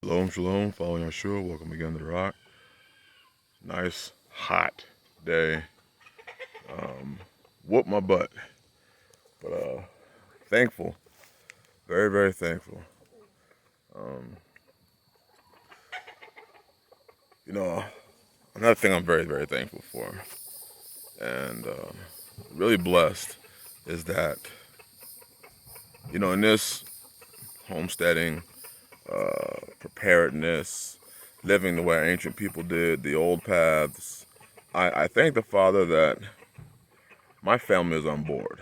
Shalom, shalom, following Yahshua. Welcome again to the Rock. Nice, hot day. Whooped my butt, but thankful. Very, very thankful. You know, another thing I'm very, very thankful for, and really blessed, is that, in this homesteading, preparedness, living the way ancient people did, the old paths, I thank the Father that my family is on board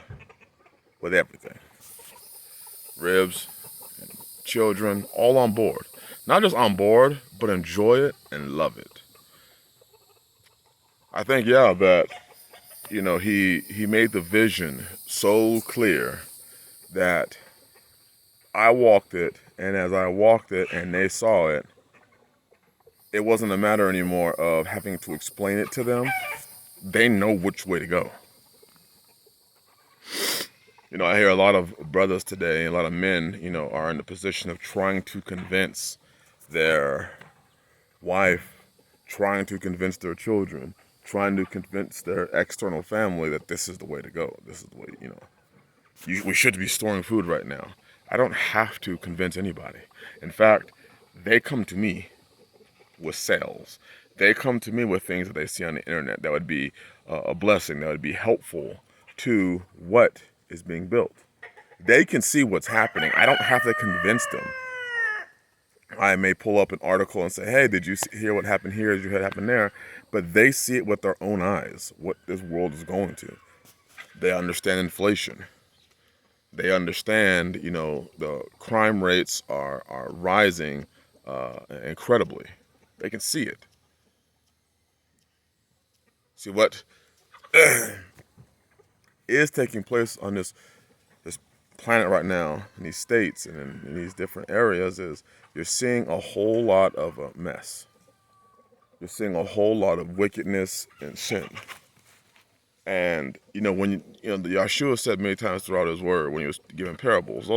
with everything. Ribs, children, all on board. Not just on board, but enjoy it and love it. I think, that, he made the vision so clear that I walked it, and as I walked it and they saw it, it wasn't a matter anymore of having to explain it to them. They know which way to go. I hear a lot of brothers today, a lot of men, are in the position of trying to convince their wife, trying to convince their children, trying to convince their external family that this is the way to go. This is the way, we should be storing food right now. I don't have to convince anybody. In fact, they come to me with sales. They come to me with things that they see on the internet that would be a blessing, that would be helpful to what is being built. They can see what's happening. I don't have to convince them. I may pull up an article and say, hey, did you hear what happened here? Did you hear what happened there? But they see it with their own eyes, what this world is going to. They understand inflation. They understand, the crime rates are rising incredibly. They can see it. See what is taking place on this planet right now in these states and in these different areas is you're seeing a whole lot of a mess. You're seeing a whole lot of wickedness and sin. And when the Yahshua said many times throughout his word when he was giving parables,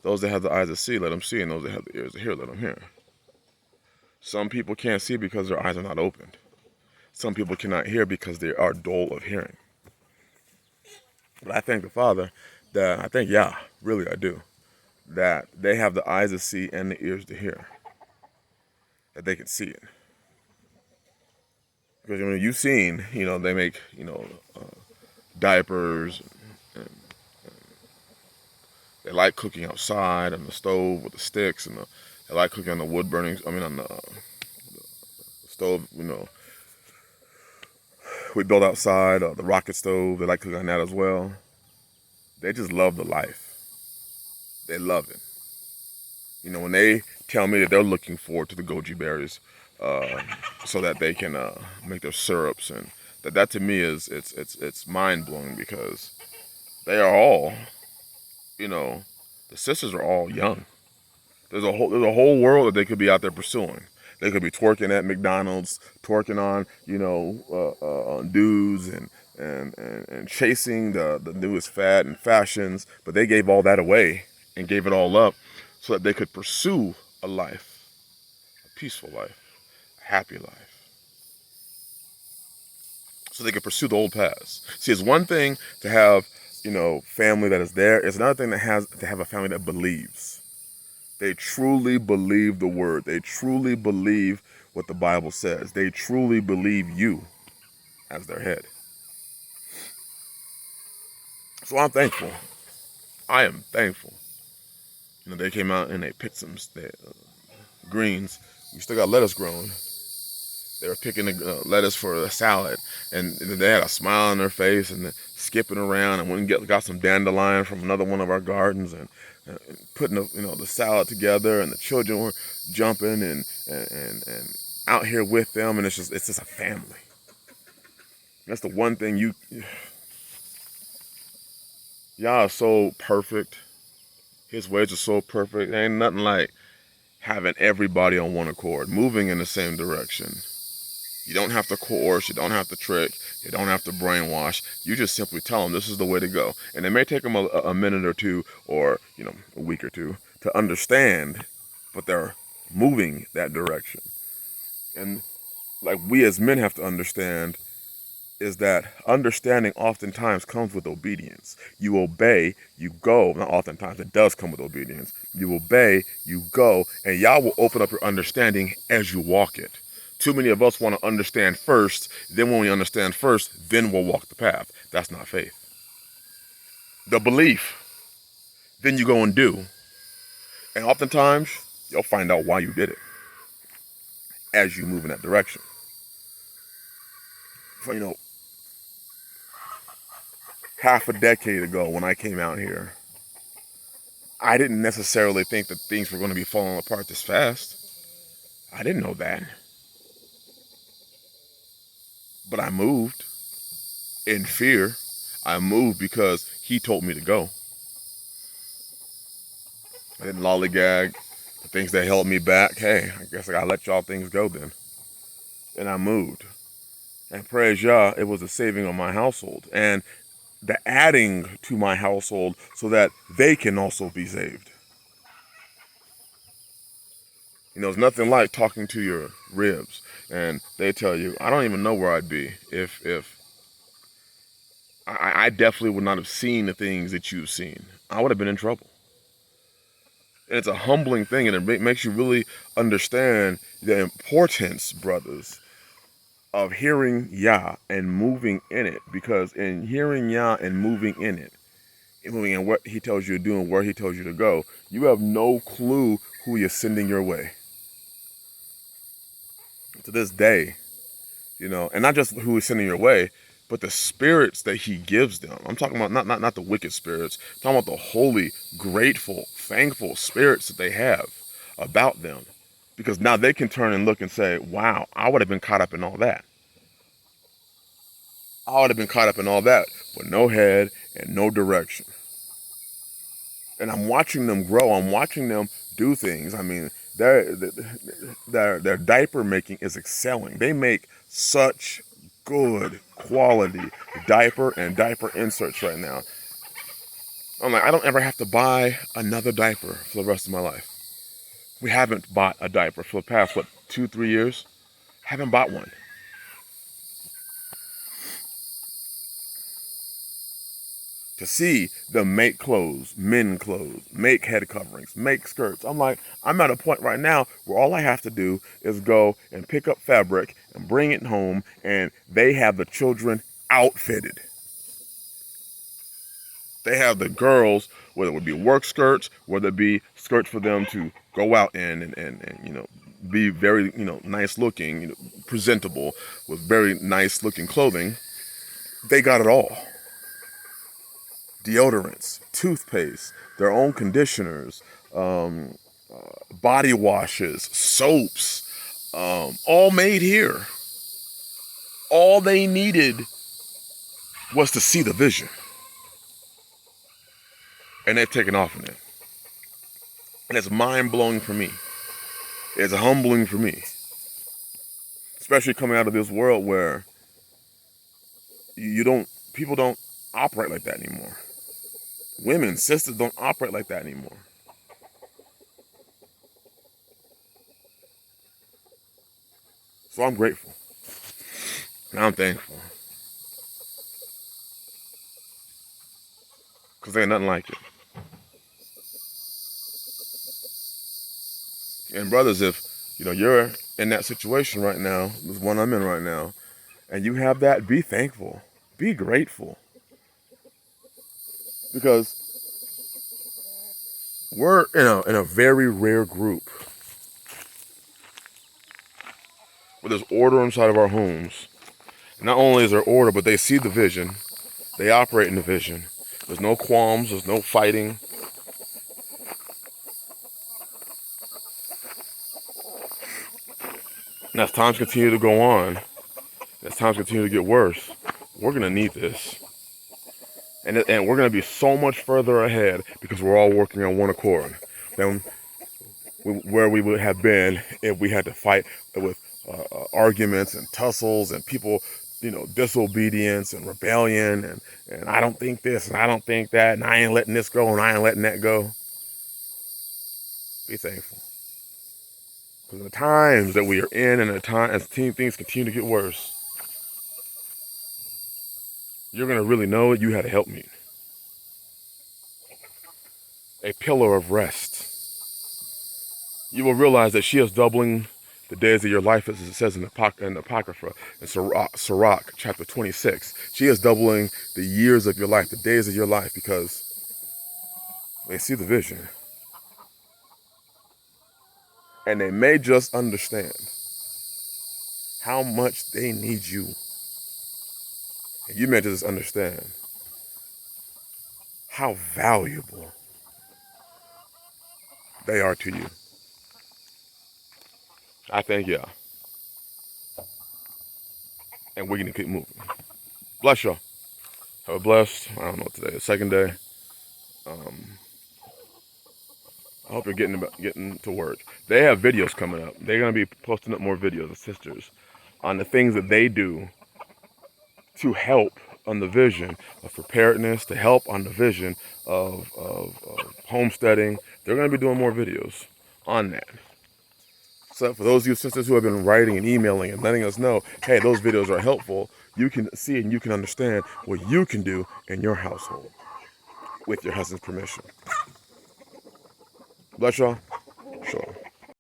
those that have the eyes to see, let them see, and those that have the ears to hear, let them hear. Some people can't see because their eyes are not opened. Some people cannot hear because they are dull of hearing. But I thank the Father that, I think, really I do, that they have the eyes to see and the ears to hear, that they can see it. Because you've seen, they make, diapers, and they like cooking outside on the stove with the sticks, and they like cooking on the wood burning, on the stove, we built outside, the rocket stove, they like cooking on that as well. They just love the life. They love it. When they tell me that they're looking forward to the goji berries, so that they can make their syrups, and that to me is it's mind blowing, because they are all, the sisters are all young. There's a whole world that they could be out there pursuing. They could be twerking at McDonald's, twerking on on dudes and chasing the newest fad and fashions, but they gave all that away and gave it all up so that they could pursue a life, a peaceful life, a happy life, so they could pursue the old paths. See, it's one thing to have family that is there. It's another thing to have a family that believes. They truly believe the word. They truly believe what the Bible says. They truly believe you as their head. So I'm thankful. I am thankful. They came out and they picked some greens. We still got lettuce growing. They were picking the lettuce for the salad, and they had a smile on their face, and skipping around, and went and got some dandelion from another one of our gardens, and putting the salad together, and the children were jumping and out here with them, and it's just a family. That's the one thing y'all are so perfect. His ways are so perfect. There ain't nothing like having everybody on one accord, moving in the same direction. You don't have to coerce, you don't have to trick, you don't have to brainwash. You just simply tell them this is the way to go. And it may take them a minute or two, or a week or two, to understand, but they're moving that direction. And like we as men have to understand is that understanding oftentimes comes with obedience. You obey, you go. Not oftentimes, it does come with obedience. You obey, you go, and Yah will open up your understanding as you walk it. Too many of us want to understand first, then when we understand first, then we'll walk the path. That's not faith. The belief, then you go and do. And oftentimes, you'll find out why you did it as you move in that direction. So, half a decade ago when I came out here, I didn't necessarily think that things were going to be falling apart this fast. I didn't know that. But I moved in fear. I moved because he told me to go. I didn't lollygag. The things that held me back, hey, I guess I gotta let y'all things go then. And I moved. And praise Yah, it was a saving of my household. And the adding to my household so that they can also be saved. It's nothing like talking to your ribs and they tell you, I don't even know where I'd be if I definitely would not have seen the things that you've seen. I would have been in trouble. And it's a humbling thing, and it makes you really understand the importance, brothers, of hearing Yah and moving in it. Because in hearing Yah and moving in it, moving in what he tells you to do and where he tells you to go, you have no clue who you're sending your way. To this day, and not just who he's sending your way, but the spirits that he gives them. I'm talking about not the wicked spirits. I'm talking about the holy, grateful, thankful spirits that they have about them. Because now they can turn and look and say, wow, I would have been caught up in all that. I would have been caught up in all that with no head and no direction. And I'm watching them grow. I'm watching them do things. I mean, their diaper making is excelling. They make such good quality diaper and diaper inserts right now. I'm like, I don't ever have to buy another diaper for the rest of my life. We haven't bought a diaper for the past, 2-3 years? Haven't bought one. To see them make clothes, men clothes, make head coverings, make skirts. I'm like, I'm at a point right now where all I have to do is go and pick up fabric and bring it home, and they have the children outfitted. They have the girls, whether it would be work skirts, whether it be skirts for them to go out in and be very, nice looking, presentable with very nice looking clothing. They got it all. Deodorants, toothpaste, their own conditioners, body washes, soaps, all made here. All they needed was to see the vision. And they've taken off in it. And it's mind-blowing for me. It's humbling for me. Especially coming out of this world where people don't operate like that anymore. Women, sisters don't operate like that anymore. So I'm grateful. And I'm thankful. Because there ain't nothing like it. And brothers, if you're in that situation right now, this one I'm in right now, and you have that, be thankful. Be grateful. Because we're in a very rare group where there's order inside of our homes. Not only is there order, but they see the vision. They operate in the vision. There's no qualms. There's no fighting. And as times continue to go on, as times continue to get worse, we're going to need this. And we're going to be so much further ahead because we're all working on one accord than where we would have been if we had to fight with arguments and tussles and people, disobedience and rebellion and I don't think this and I don't think that and I ain't letting this go and I ain't letting that go. Be thankful. The times that we are in, and the time as things continue to get worse, you're gonna really know you had a helpmeet, a pillar of rest. You will realize that she is doubling the days of your life, as it says in the Apocrypha, in Sirach, chapter 26. She is doubling the years of your life, the days of your life, because they see the vision. And they may just understand how much they need you. And you may just understand how valuable they are to you. I think, yeah. And we're going to keep moving. Bless y'all. Have a blessed, I don't know today, the second day. I hope you're getting to work. They have videos coming up. They're going to be posting up more videos of sisters on the things that they do to help on the vision of preparedness, to help on the vision of homesteading. They're going to be doing more videos on that. So for those of you sisters who have been writing and emailing and letting us know, hey, those videos are helpful, you can see and you can understand what you can do in your household with your husband's permission. Bless y'all.